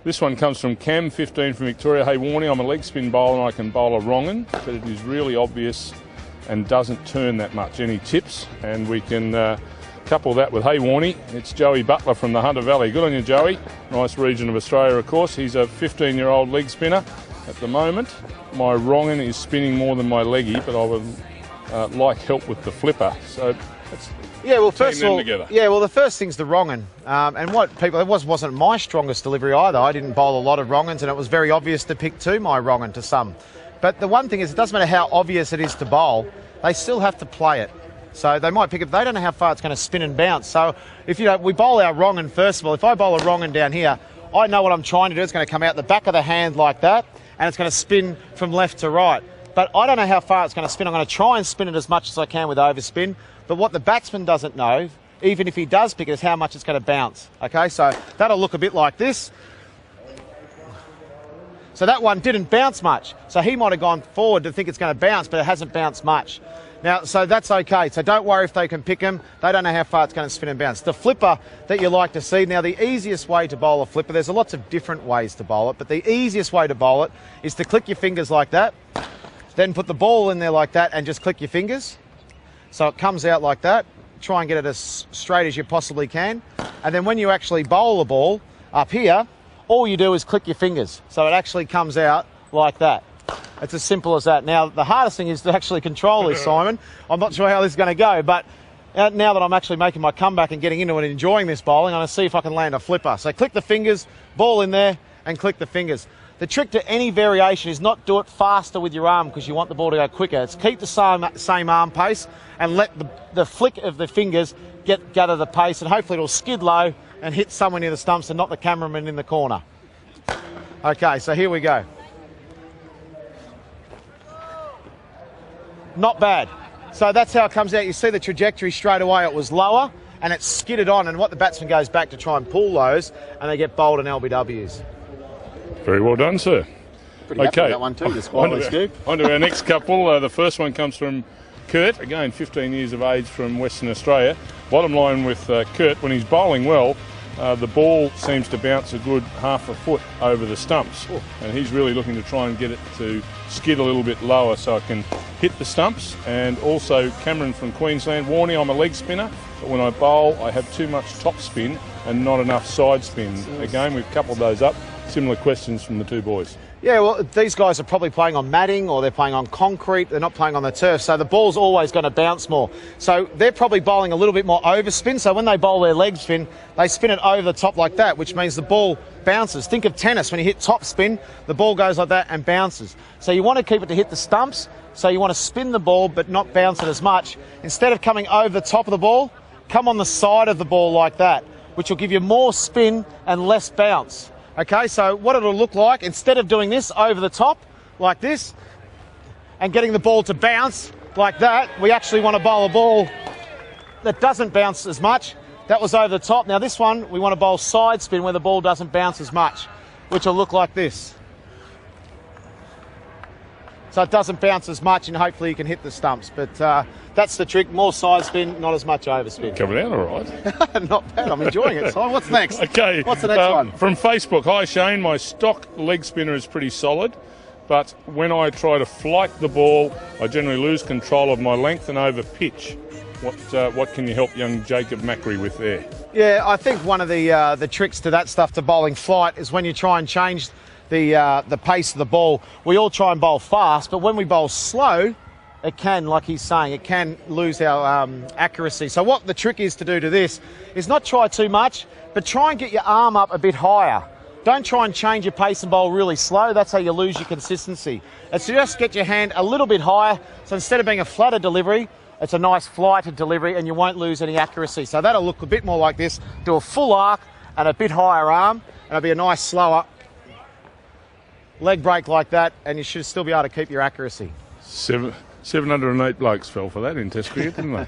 This one comes from Cam, 15 from Victoria. Hey Warne, I'm a leg spin bowler and I can bowl a wrong-un, but it is really obvious and doesn't turn that much. Any tips? And we can couple that with, hey Warne, it's Joey Butler from the Hunter Valley. Good on you, Joey. Nice region of Australia, of course. He's a 15-year-old leg spinner at the moment. My wrong-un is spinning more than my leggy, but I would like help with the flipper. So let's first of all, the first thing's the wrong-un. And what people, it wasn't my strongest delivery either. I didn't bowl a lot of wrong-uns, and it was very obvious to pick to my wrong-un to some. But the one thing is, it doesn't matter how obvious it is to bowl, they still have to play it. So they might pick it, they don't know how far it's going to spin and bounce. So if we bowl our wrong-un first of all, if I bowl a wrong-un down here, I know what I'm trying to do. It's going to come out the back of the hand like that, and it's going to spin from left to right. But I don't know how far it's going to spin. I'm going to try and spin it as much as I can with overspin. But what the batsman doesn't know, even if he does pick it, is how much it's going to bounce. Okay, so that'll look a bit like this. So that one didn't bounce much. So he might have gone forward to think it's going to bounce, but it hasn't bounced much. Now, so that's okay. So don't worry if they can pick them. They don't know how far it's going to spin and bounce. The flipper that you like to see, now the easiest way to bowl a flipper, there's lots of different ways to bowl it, but the easiest way to bowl it is to click your fingers like that, then put the ball in there like that and just click your fingers. So it comes out like that. Try and get it as straight as you possibly can. And then when you actually bowl the ball up here, all you do is click your fingers. So it actually comes out like that. It's as simple as that. Now, the hardest thing is to actually control this, Simon. I'm not sure how this is going to go, but now that I'm actually making my comeback and getting into it and enjoying this bowling, I'm going to see if I can land a flipper. So click the fingers, ball in there, and click the fingers. The trick to any variation is not do it faster with your arm because you want the ball to go quicker. It's keep the same arm pace and let the flick of the fingers gather the pace, and hopefully it'll skid low and hit someone near the stumps and not the cameraman in the corner. Okay, so here we go. Not bad. So that's how it comes out. You see the trajectory straight away. It was lower and it skidded on, and what the batsman goes back to try and pull those, and they get bowled in LBWs. Very well done, sir. Pretty happy with that one too, on to our next couple. The first one comes from Kurt, again 15 years of age from Western Australia. Bottom line with Kurt, when he's bowling well, the ball seems to bounce a good half a foot over the stumps. Ooh. And he's really looking to try and get it to skid a little bit lower so it can hit the stumps. And also Cameron from Queensland, Warne, I'm a leg spinner, but when I bowl I have too much top spin and not enough side spin. Again, we've coupled those up. Similar questions from the two boys. Yeah, well, these guys are probably playing on matting or they're playing on concrete. They're not playing on the turf, so the ball's always going to bounce more. So they're probably bowling a little bit more overspin. So when they bowl their leg spin, they spin it over the top like that, which means the ball bounces. Think of tennis. When you hit top spin, the ball goes like that and bounces. So you want to keep it to hit the stumps. So you want to spin the ball but not bounce it as much. Instead of coming over the top of the ball, come on the side of the ball like that, which will give you more spin and less bounce. Okay, so what it'll look like, instead of doing this over the top, like this, and getting the ball to bounce like that, we actually want to bowl a ball that doesn't bounce as much. That was over the top. Now this one, we want to bowl side spin where the ball doesn't bounce as much, which will look like this. So it doesn't bounce as much and hopefully you can hit the stumps. But that's the trick, more side spin, not as much overspin. Coming out all right. Not bad, I'm enjoying it. So what's next? Okay. What's the next one? From Facebook, hi Shane, my stock leg spinner is pretty solid, but when I try to flight the ball, I generally lose control of my length and over pitch. What can you help young Jacob Macri with there? Yeah, I think one of the tricks to that stuff, to bowling flight, is when you try and change the pace of the ball. We all try and bowl fast, but when we bowl slow, it can, like he's saying, it can lose our accuracy. So what the trick is to do to this is not try too much, but try and get your arm up a bit higher. Don't try and change your pace and bowl really slow. That's how you lose your consistency. It's just get your hand a little bit higher. So instead of being a flatter delivery, it's a nice flighted delivery and you won't lose any accuracy. So that'll look a bit more like this. Do a full arc and a bit higher arm, and it'll be a nice slower leg break like that, and you should still be able to keep your accuracy. 708 blokes fell for that in Test cricket, didn't they?